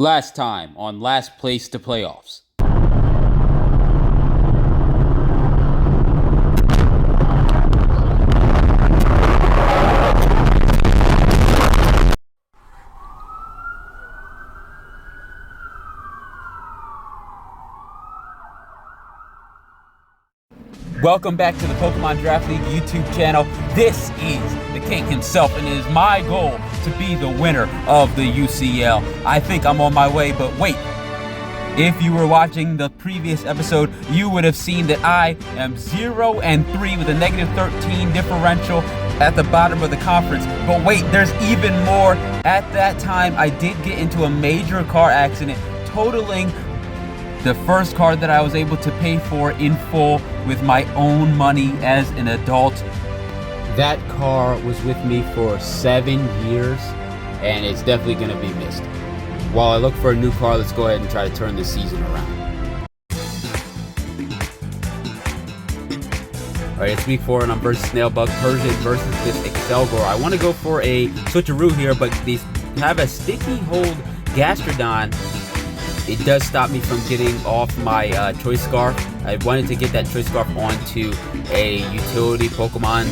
Last time on Last Place to Playoffs. Welcome back to the Pokemon Draft League YouTube channel. This is the king himself, and it is my goal to be the winner of the UCL. I think I'm on my way, but wait. If you were watching the previous episode, you would have seen that I am 0-3 with a negative 13 differential at the bottom of the conference. But wait, there's even more. At that time, I did get into a major car accident, totaling the first car that I was able to pay for in full with my own money as an adult. That car was with me for 7 years, and it's definitely going to be missed. While I look for a new car, let's go ahead and try to turn this season around. Alright, it's week 4, and I'm versus Snailbug, Persian versus this Excelgor. I want to go for a switcheroo here, but these have a sticky hold Gastrodon. It does stop me from getting off my Choice Scarf. I wanted to get that Choice Scarf onto a utility Pokemon,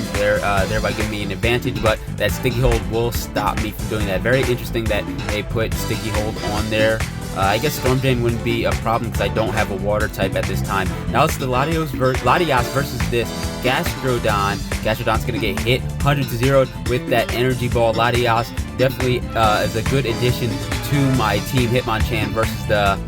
thereby giving me an advantage, but that Sticky Hold will stop me from doing that. Very interesting that they put Sticky Hold on there. I guess Storm Drain wouldn't be a problem because I don't have a water type at this time. Now it's the Latios versus this Gastrodon. Gastrodon's going to get hit 100-0 with that Energy Ball. Latios definitely is a good addition to my team. Hitmonchan versus the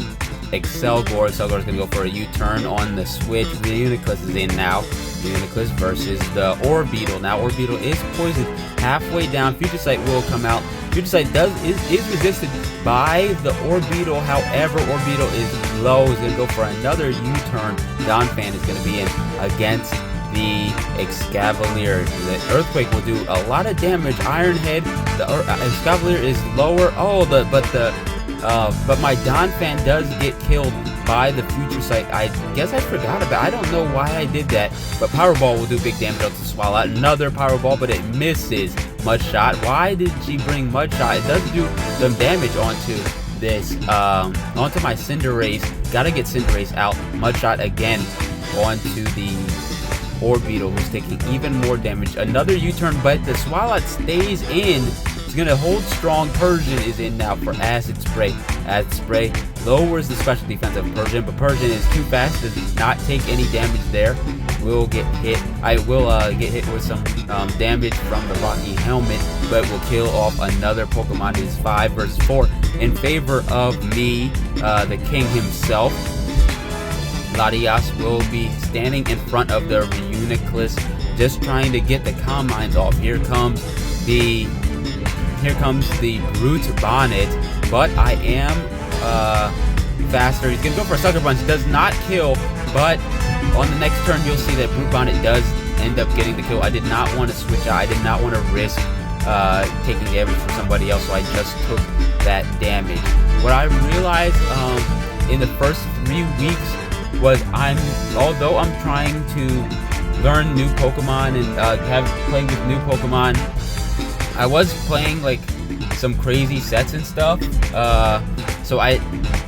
Excelgor. Excelgor is going to go for a U-turn on the switch. Reuniclus is in now. Reuniclus versus the Orbeetle. Now Orbeetle is poisoned halfway down. Future Sight will come out. Future Sight is resisted by the Orbeetle. However, Orbeetle is low. Is going to go for another U-turn. Donphan is going to be in against the Escavalier. The Earthquake will do a lot of damage. Iron Head. The Escavalier is lower. But my Donphan does get killed by the Future Sight. I guess I forgot about it. I don't know why I did that. But Powerball will do big damage onto Swallow. Another Powerball, but it misses Mudshot. Why did she bring Mudshot? It does do some damage onto this, onto my Cinderace. Gotta get Cinderace out. Mudshot again onto the Orbeetle, who's taking even more damage. Another U-turn, but the Swalot stays in. He's going to hold strong. Persian is in now for Acid Spray. Acid Spray lowers the special defense of Persian, but Persian is too fast, does not take any damage there. Will get hit. I will get hit with some damage from the Rocky Helmet, but will kill off another Pokemon. It is 5 versus 4 in favor of me, the king himself. Latias will be standing in front of the Reuniclus, just trying to get the Calm Minds off. Here comes the Brute Bonnet, but I am faster. He's gonna go for a Sucker Punch. Does not kill, but on the next turn you'll see that Brute Bonnet does end up getting the kill. I did not want to switch out. I did not want to risk taking damage from somebody else, so I just took that damage. What I realized in the first 3 weeks was although I'm trying to learn new Pokemon and playing with new Pokemon, I was playing like some crazy sets and stuff. So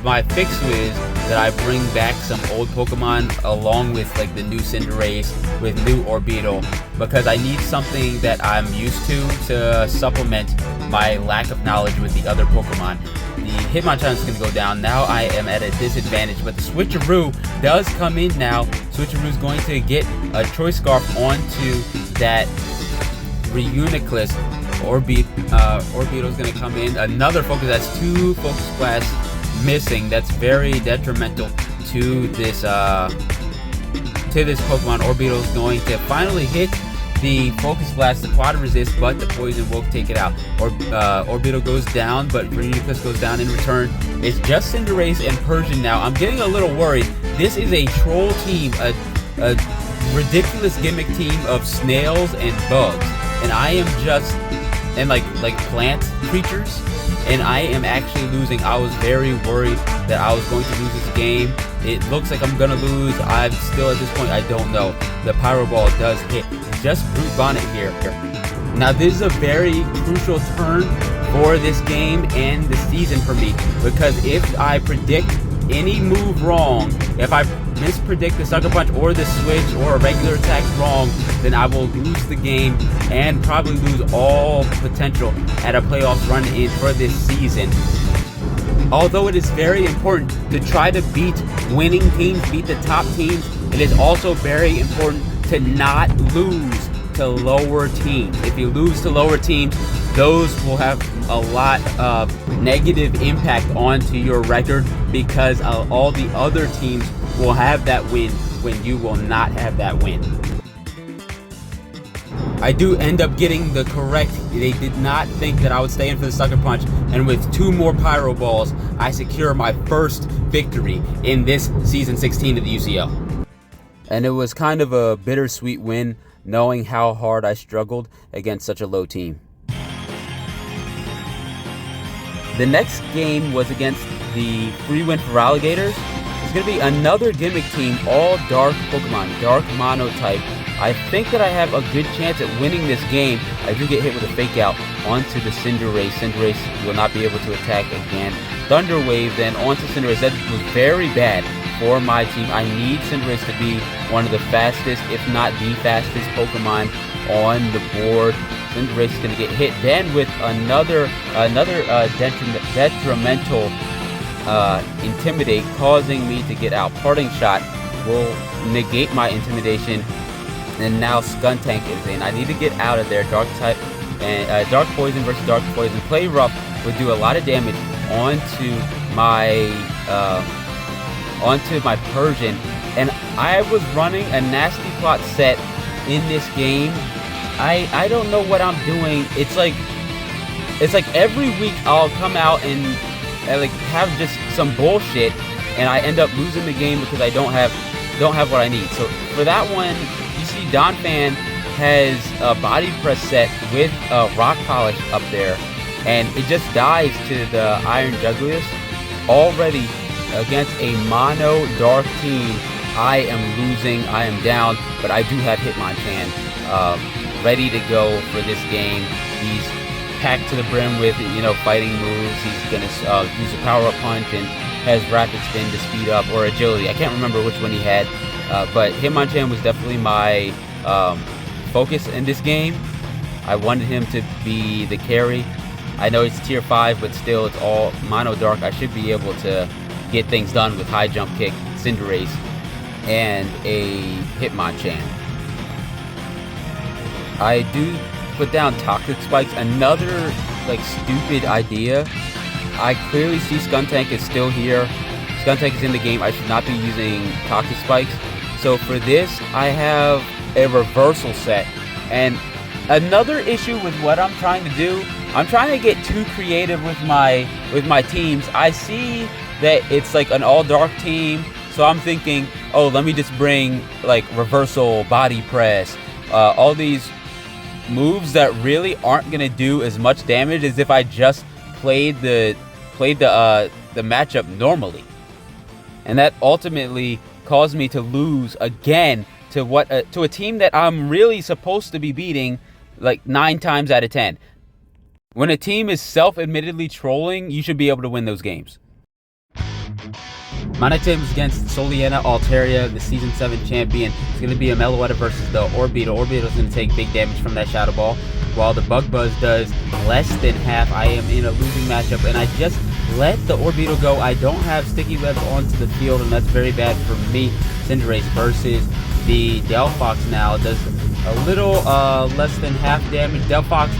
my fix was that I bring back some old Pokemon along with like the new Cinderace with new Orbeetle, because I need something that I'm used to supplement my lack of knowledge with the other Pokemon. The Hitmonchan is going to go down. Now I am at a disadvantage, but the Switcheroo does come in now. Switcheroo is going to get a Choice Scarf onto that Reuniclus. Orbeetle is going to come in. Another focus. That's 2 Focus Blasts missing. That's very detrimental to this Pokemon. Orbeetle is going to finally hit the Focus Blast, the Quad Resist, but the Poison will take it out. Orbeetle goes down, but Reuniclus goes down in return. It's just Cinderace and Persian now. I'm getting a little worried. This is a troll team, a ridiculous gimmick team of snails and bugs, and I am just like plant creatures, and I am actually losing. I was very worried that I was going to lose this game. It looks like I'm gonna lose. I'm still at this point, I don't know. The Pyro Ball does hit. Just Brute Bonnet here. Now this is a very crucial turn for this game and the season for me, because if I predict any move wrong, if I mispredict the Sucker Punch or the switch or a regular attack wrong, then I will lose the game and probably lose all potential at a playoffs run in for this season. Although it is very important to try to beat winning teams, beat the top teams, it is also very important to not lose to lower teams. If you lose to lower teams, those will have a lot of negative impact onto your record, because all the other teams will have that win when you will not have that win. I do end up getting the correct. They did not think that I would stay in for the Sucker Punch, and with 2 more Pyro Balls, I secure my first victory in this Season 16 of the UCL. And it was kind of a bittersweet win, knowing how hard I struggled against such a low team. The next game was against the free win for Alligators. It's going to be another gimmick team, all dark Pokemon, dark mono type. I think that I have a good chance at winning this game. I do get hit with a fake out onto the Cinderace. Cinderace will not be able to attack again. Thunder Wave then onto Cinderace. That was very bad for my team. I need Cinderace to be one of the fastest, if not the fastest Pokemon on the board. Cinderace is going to get hit then with another detrimental Intimidate, causing me to get out. Parting Shot will negate my Intimidation, and now Skuntank is in. I need to get out of there. Dark type and Dark Poison versus Dark Poison. Play Rough would do a lot of damage onto my Persian, and I was running a Nasty Plot set in this game. I don't know what I'm doing. It's like every week I'll come out and like have just some bullshit, and I end up losing the game because I don't have what I need. So for that one, you see Donphan has a body press set with rock polish up there, and it just dies to the Iron Jugulius. Already against a mono dark team, I am losing. I am down, but I do have Hitmonchan ready to go for this game. He's packed to the brim with, fighting moves. He's going to use a power-up punch and has Rapid Spin to speed up, or Agility. I can't remember which one he had, but Hitmonchan was definitely my focus in this game. I wanted him to be the carry. I know it's tier 5, but still it's all mono dark. I should be able to get things done with High Jump Kick, Cinderace, and a Hitmonchan. I do put down Toxic Spikes, another stupid idea. I clearly see Skuntank is still here. Skuntank is in the game. I should not be using Toxic Spikes. So for this, I have a reversal set. And another issue with what I'm trying to do, I'm trying to get too creative with my teams. I see that it's like an all dark team, so I'm thinking, oh, let me just bring reversal, body press, all these moves that really aren't gonna do as much damage as if I just played the matchup normally. And that ultimately caused me to lose again to a team that I'm really supposed to be beating 9 times out of 10. When a team is self-admittedly trolling, you should be able to win those games. My next game is against Soliana Altaria, the Season 7 champion. It's going to be a Meloetta versus the Orbeetle. Orbeetle is going to take big damage from that Shadow Ball, while the Bug Buzz does less than half. I am in a losing matchup, and I just let the Orbeetle go. I don't have Sticky Webs onto the field, and that's very bad for me. Cinderace versus the Delphox now does a little less than half damage. Delphox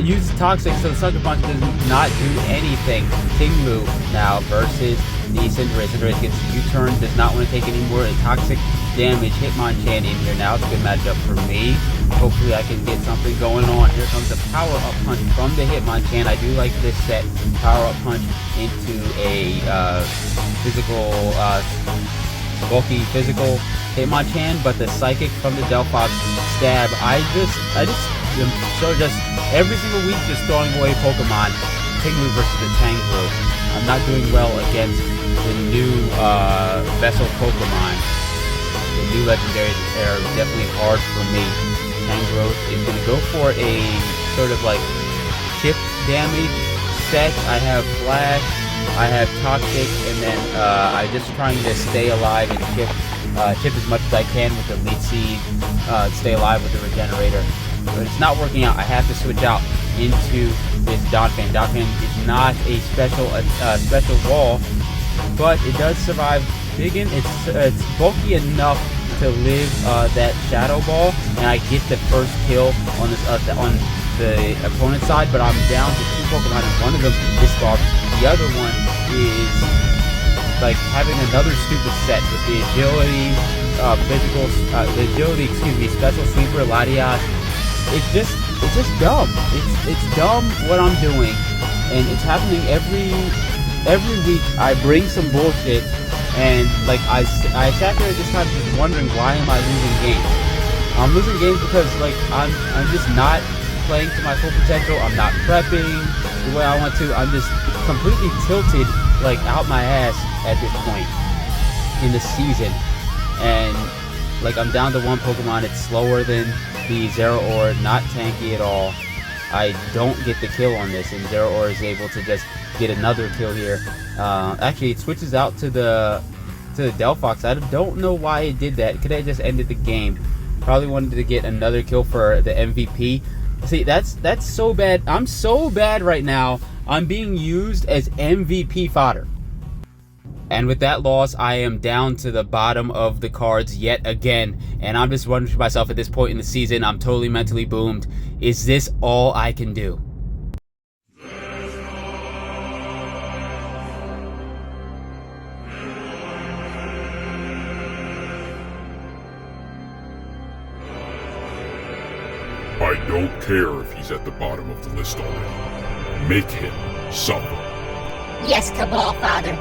uses Toxic, so the Sucker Punch does not do anything. Tinglu now versus the Cinderace. Cinderace gets U-turn, does not want to take any more toxic damage. Hitmonchan in here now. It's a good matchup for me. Hopefully I can get something going on. Here comes the power-up punch from the Hitmonchan. I do like this set. Power-up punch into a physical, bulky physical Hitmonchan, but the Psychic from the Delphox stab. I just every single week just throwing away Pokemon. Tinglu versus the Tangrowth. I'm not doing well against the new Vessel Pokemon. The new legendaries are definitely hard for me. Tangrowth is going to go for a sort of chip damage set. I have Flash, I have Toxic, and then I'm just trying to stay alive and chip as much as I can with the Lead Seed, stay alive with the Regenerator. But it's not working out. I have to switch out into this Donphan. Donphan is not a special wall, but it does survive Biggin. It's bulky enough to live that Shadow Ball, and I get the first kill on this on the opponent's side. But I'm down to 2 Pokemon, and one of them is Scarf. The other one is like having another stupid set with the agility, special sweeper, Latias. It's just dumb. It's dumb what I'm doing, and it's happening every week. I bring some bullshit, and like I sat there this time just wondering, why am I losing games? I'm losing games because like I'm just not playing to my full potential. I'm not prepping the way I want to. I'm just completely tilted, like out my ass at this point in the season, and like I'm down to 1 Pokemon. It's slower than the Zeraora, not tanky at all. I don't get the kill on this, and Zeraora is able to just get another kill here. Actually, it switches out to the Delphox. I don't know why it did that. Could have just ended the game. Probably wanted to get another kill for the MVP. See, that's so bad. I'm so bad right now. I'm being used as MVP fodder. And with that loss, I am down to the bottom of the cards yet again. And I'm just wondering to myself at this point in the season, I'm totally mentally boomed. Is this all I can do? I don't care if he's at the bottom of the list already. Make him suffer. Yes, Cabal Father.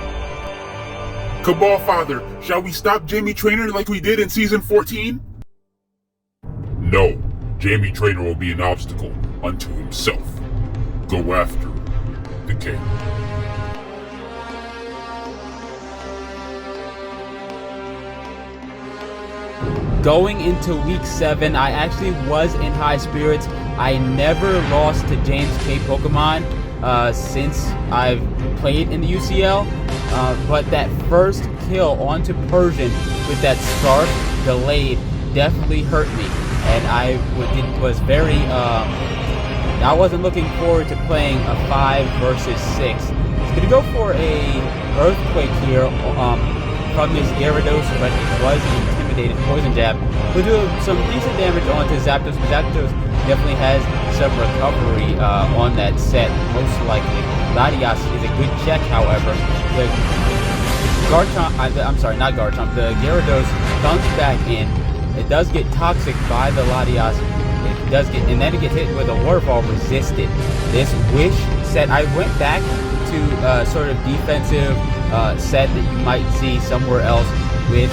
Cabal Father, shall we stop Jamie Trainer like we did in Season 14? No, Jamie Trainer will be an obstacle unto himself. Go after the king. Going into week 7, I actually was in high spirits. I never lost to James K Pokemon since I've played in the UCL. But that first kill onto Persian with that Scarf delayed definitely hurt me, and I wasn't looking forward to playing a 5 versus 6. It's gonna go for a Earthquake here from this Gyarados, but it was an intimidated Poison Jab. We'll do some decent damage onto Zapdos. Zapdos definitely has some recovery on that set, most likely. Latias is a good check, however. The the Gyarados comes back in. It does get toxic by the Latias. It does get, and then it gets hit with a Waterfall resisted. This Wish set, I went back to sort of defensive set that you might see somewhere else with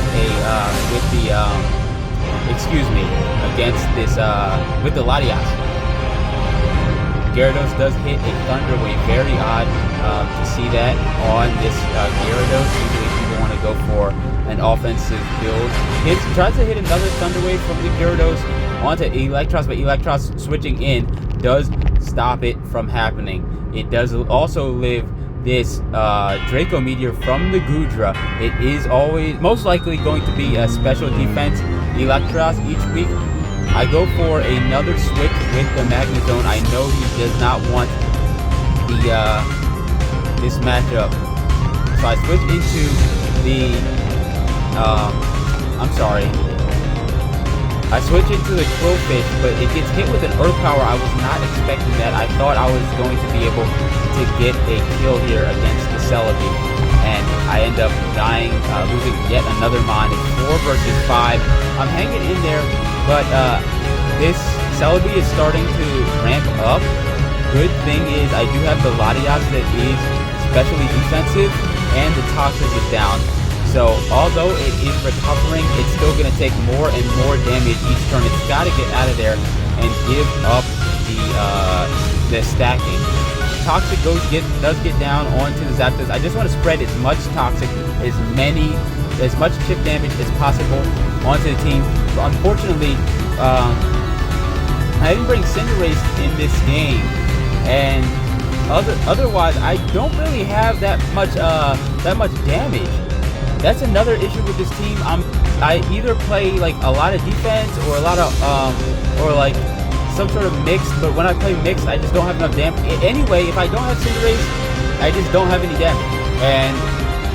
against this with the Latias. Gyarados does hit a Thunder Wave. Very odd to see that on this Gyarados. Usually people want to go for an offensive build. Tries to hit another Thunder Wave from the Gyarados onto Eelektross, but Eelektross switching in does stop it from happening. It does also live this Draco Meteor from the Goodra. It is always most likely going to be a special defense Eelektross each week. I go for another switch with the Magnezone. I know he does not want the this matchup, so I switch into the I switch into the Qwilfish, but it gets hit with an Earth Power. I was not expecting that. I thought I was going to be able to get a kill here against the Celebi, and I end up dying, losing yet another Mon. It's 4 versus 5. I'm hanging in there, but this Celebi is starting to ramp up. Good thing is I do have the Latias that is especially defensive, and the Toxic is down. So although it is recovering, it's still going to take more and more damage each turn. It's got to get out of there and give up the stacking. Toxic does get down onto the Zapdos. I just want to spread as much Toxic, as much chip damage as possible onto the team. But unfortunately, I didn't bring Cinderace in this game, and otherwise, I don't really have that much damage. That's another issue with this team. I either play like a lot of defense or a lot of or like some sort of mix. But when I play mix, I just don't have enough damage. Anyway, if I don't have Cinderace, I just don't have any damage. And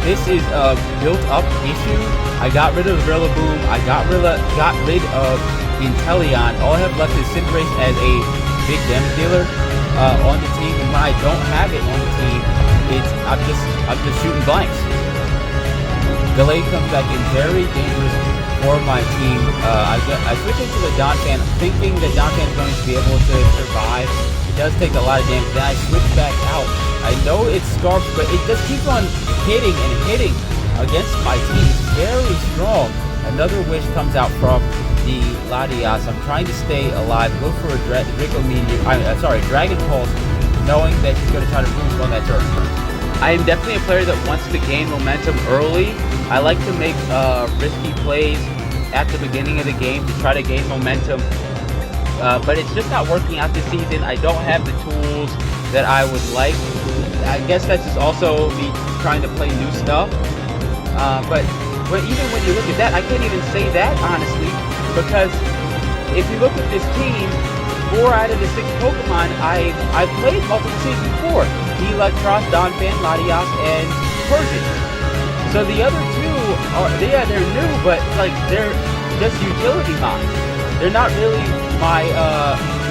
this is a built-up issue. I got rid of Rillaboom. I got rid of Inteleon. All I have left is Cinderace as a big damage dealer on the team. And when I don't have it on the team, I'm just shooting blanks. Gallade comes back in very dangerous for my team. I switch into the Donphan, thinking that Donphan is going to be able to survive. It does take a lot of damage. Then I switch back out. I know it's Scarf, but it just keeps on hitting and hitting against my team. It's very strong. Another wish comes out from the Latias. I'm trying to stay alive. Go for a Dragon Pulse, knowing that he's going to try to boost on that turn. I am definitely a player that wants to gain momentum early. I like to make risky plays at the beginning of the game to try to gain momentum. But it's just not working out this season. I don't have the tools that I would like. I guess that's just also me trying to play new stuff. But even when you look at that, I can't even say that honestly, because if you look at this team, 4 out of the 6 Pokemon I played multiple seasons before: Electros, Donphan, Latias, and Persian. So the other 2 they're new, but like they're just utility mines. They're not really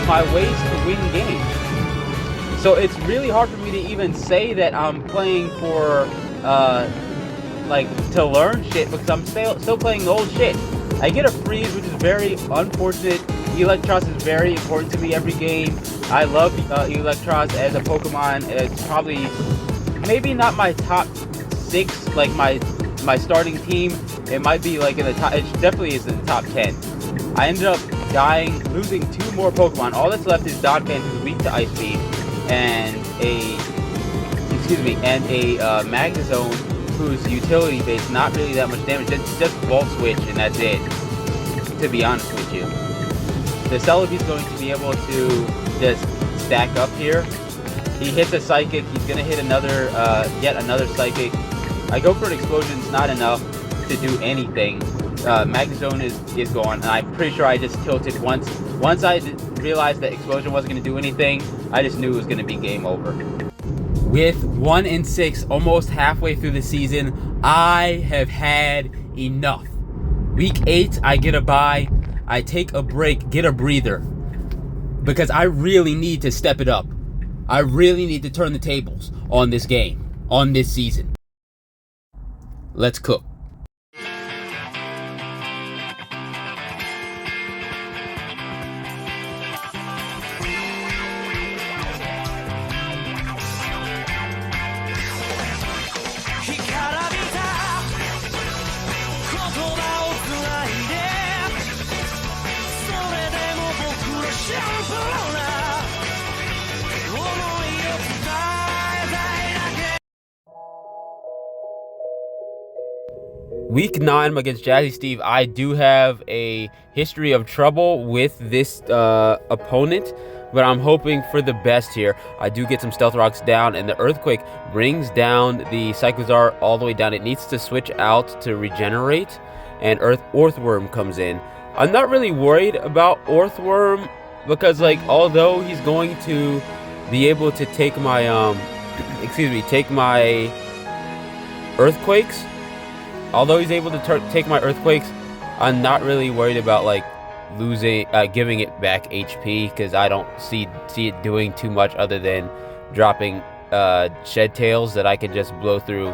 my ways to win games. So it's really hard for me to even say that I'm playing for like to learn shit, because I'm still playing old shit. I get a freeze, which is very unfortunate. Electros is very important to me every game. I love Electros as a Pokemon. It's probably maybe not my top 6, like my starting team. It might be like in the top. It definitely is in the top 10. I ended up losing 2 more Pokemon. All that's left is Donphan, who's weak to Ice Beam, and a Magnezone, whose utility base not really that much damage. It's just Volt Switch, and that's it. To be honest with you, the Celebi's going to be able to just stack up here. He hits a Psychic. He's gonna hit another, yet another Psychic. I go for an Explosion. It's not enough to do anything. Magnezone is gone, and I'm pretty sure I just tilted once. Once I realized that Explosion wasn't gonna do anything, I just knew it was gonna be game over. With 1-6, almost halfway through the season, I have had enough. Week 8, I get a bye. I take a break, get a breather, because I really need to step it up. I really need to turn the tables on this game, on this season. Let's cook. Week 9 against Jazzy Steve, I do have a history of trouble with this opponent, but I'm hoping for the best here. I do get some Stealth Rocks down, and the Earthquake brings down the Psychozar all the way down. It needs to switch out to regenerate, and Orthworm comes in. I'm not really worried about Orthworm, because like, although he's going to be able to take my Earthquakes, although he's able to take my Earthquakes, I'm not really worried about like giving it back HP, because I don't see it doing too much other than dropping Shed Tails that I can just blow through.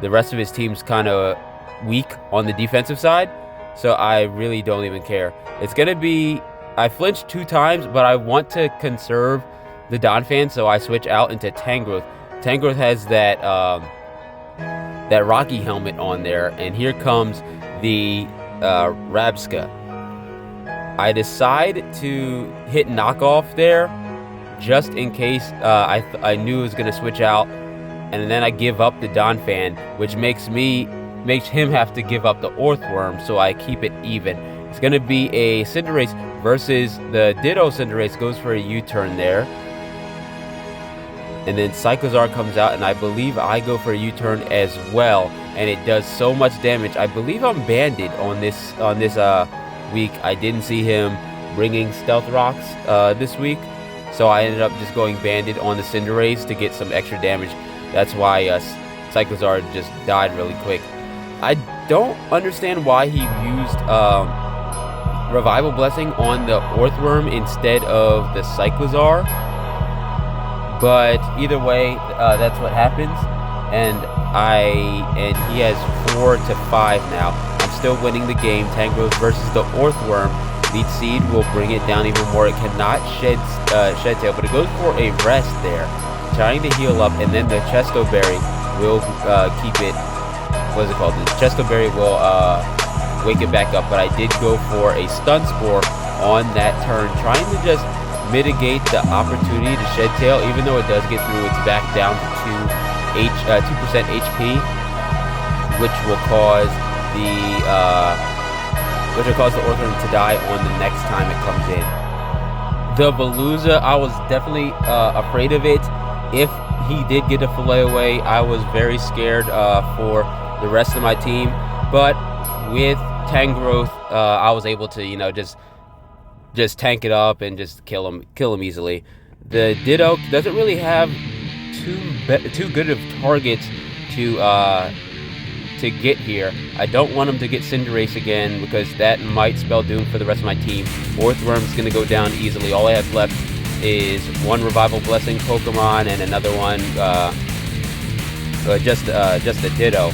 The rest of his team's kind of weak on the defensive side, so I really don't even care. It's gonna be, I flinched 2 times, but I want to conserve the Donphan, so I switch out into Tangrowth. Tangrowth has that Rocky helmet on there, and here comes the Rabsca. I decide to hit knockoff there just in case I knew it was going to switch out, and then I give up the Donphan, which makes him have to give up the Orthworm, so I keep it even. It's going to be a Cinderace versus the Ditto Cinderace. Goes for a U-turn there. and then Cyclozar comes out, and I believe I go for a U-turn as well, and it does so much damage. I believe I'm banded on this week. I didn't see him bringing Stealth Rocks this week, so I ended up just going banded on the Cinderace to get some extra damage. That's why Cyclozar just died really quick. I don't understand why he used Revival Blessing on the Orthworm instead of the Cyclozar, but either way, that's what happens. And he has 4 to 5 now. I'm still winning the game. Tangrowth versus the Orthworm. Leech Seed will bring it down even more. It cannot shed Tail, but it goes for a rest there, trying to heal up, and then the Chesto Berry will keep it. What is it called? The Chesto Berry will wake it back up, but I did go for a Stun Spore on that turn, trying to just mitigate the opportunity to shed Tail. Even though it does get through, it's back down to 2% HP, which will cause the Orthworm to die on the next time it comes in. The Veluza, I was definitely afraid of it. If he did get a fillet away, I was very scared for the rest of my team. But with Tangrowth, I was able to, just tank it up and just kill him easily. The Ditto doesn't really have too good of targets to get here. I don't want him to get Cinderace again, because that might spell doom for the rest of my team. Orthworm's going to go down easily. All I have left is one Revival Blessing Pokemon and another one, just a Ditto.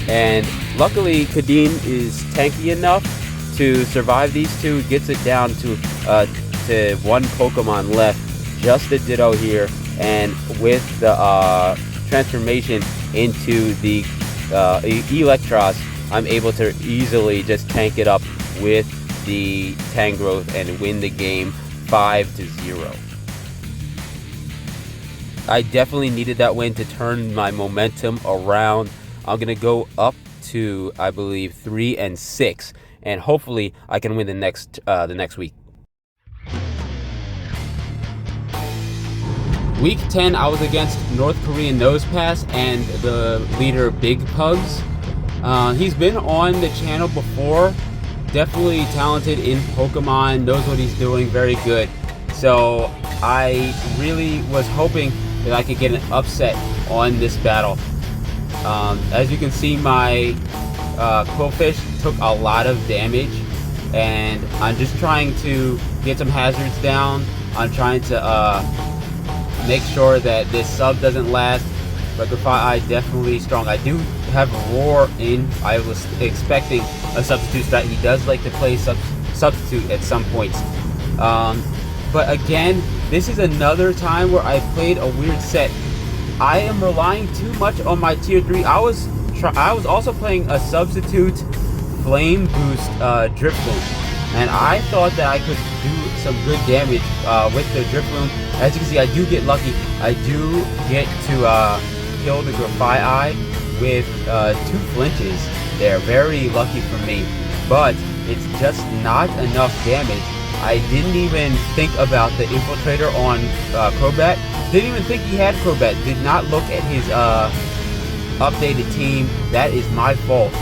And luckily, Kadeen is tanky enough to survive these two. It gets it down to one Pokemon left, just a Ditto here. And with the transformation into the Electros, I'm able to easily just tank it up with the Tangrowth and win the game 5-0. I definitely needed that win to turn my momentum around. I'm gonna go up to, I believe, 3-6, and hopefully I can win the next week. Week 10, I was against North Korean Nosepass and the leader Big Pugs. He's been on the channel before. Definitely talented in Pokemon, knows what he's doing, very good. So I really was hoping that I could get an upset on this battle. As you can see, my Qwilfish took a lot of damage, and I'm just trying to get some hazards down. I'm trying to make sure that this sub doesn't last. Rectify definitely strong. I do have Roar in. I was expecting a substitute strat. He does like to play substitute at some points. But again, this is another time where I played a weird set. I am relying too much on my tier 3. I was also playing a substitute Flame Boost Drifloon, and I thought that I could do some good damage with the Drifloon. As you can see, I do get lucky. I do get to kill the Grafaiai with 2 flinches. They're very lucky for me, but it's just not enough damage. I didn't even think about the Infiltrator on Crobat. Didn't even think he had Crobat. Did not look at his updated team. That is my fault.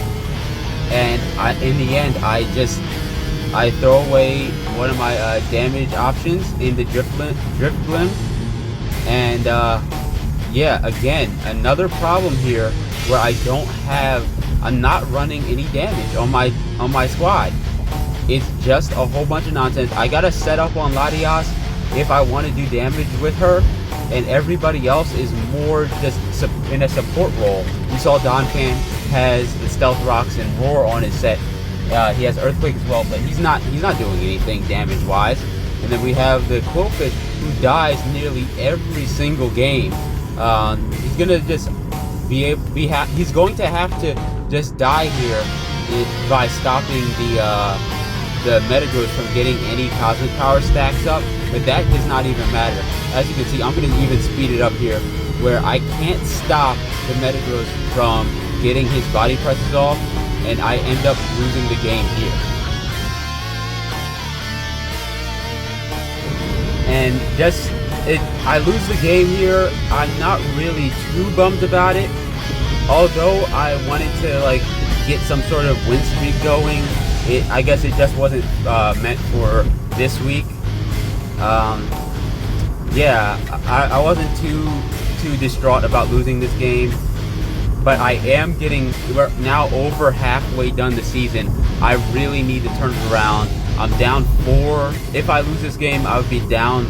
And in the end, I throw away one of my damage options in the Drifloon. And yeah, again, another problem here where I'm not running any damage on my squad. It's just a whole bunch of nonsense. I gotta set up on Latias if I want to do damage with her, and everybody else is more just in a support role. We saw Donphan has the Stealth Rocks and Roar on his set. He has Earthquake as well, but he's not doing anything damage wise. And then we have the Qwilfish, who dies nearly every single game. He's gonna just he's going to have to just die here by stopping the Metagross from getting any Cosmic Power stacks up, but that does not even matter. As you can see, I'm going to even speed it up here, where I can't stop the Metagross from getting his body presses off, and I end up losing the game here. And just I lose the game here. I'm not really too bummed about it. Although I wanted to like get some sort of win streak going, I guess it just wasn't meant for this week. Yeah, I wasn't too distraught about losing this game, but I am we're now over halfway done the season. I really need to turn it around. I'm down 4. If I lose this game, I would be down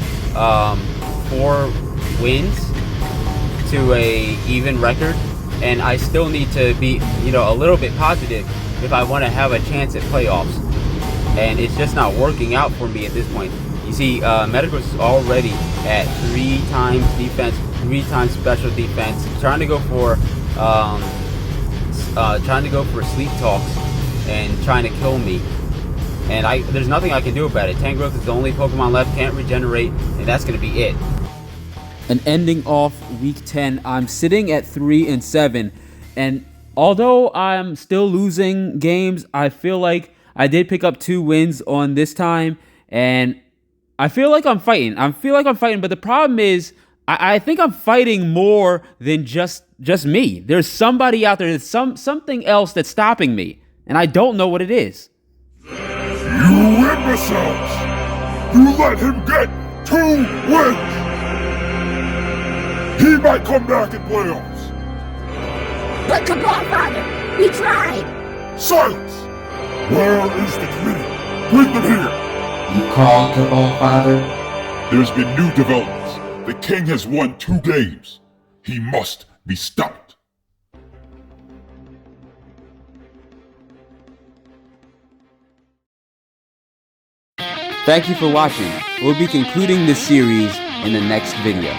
4 wins to a even record, and I still need to be, a little bit positive if I want to have a chance at playoffs. And it's just not working out for me at this point. You see, Metagross is already at 3 times defense, 3 times special defense, trying to go for sleep talks and trying to kill me. And there's nothing I can do about it. Tangrowth is the only Pokemon left, can't regenerate, and that's going to be it. And ending off week 10, I'm sitting at 3-7, and although I'm still losing games, I feel like I did pick up 2 wins on this time, and I feel like I'm fighting. But the problem is, I think I'm fighting more than just me. There's somebody out there, there's something else that's stopping me, and I don't know what it is. You imbeciles! You let him get 2 wins! He might come back in playoffs! But Cabal Father, we tried! Silence! Where is the committee? Bring them here! You called Cabal Father? There's been new developments. The king has won 2 games. He must be stopped. Thank you for watching. We'll be concluding this series in the next video.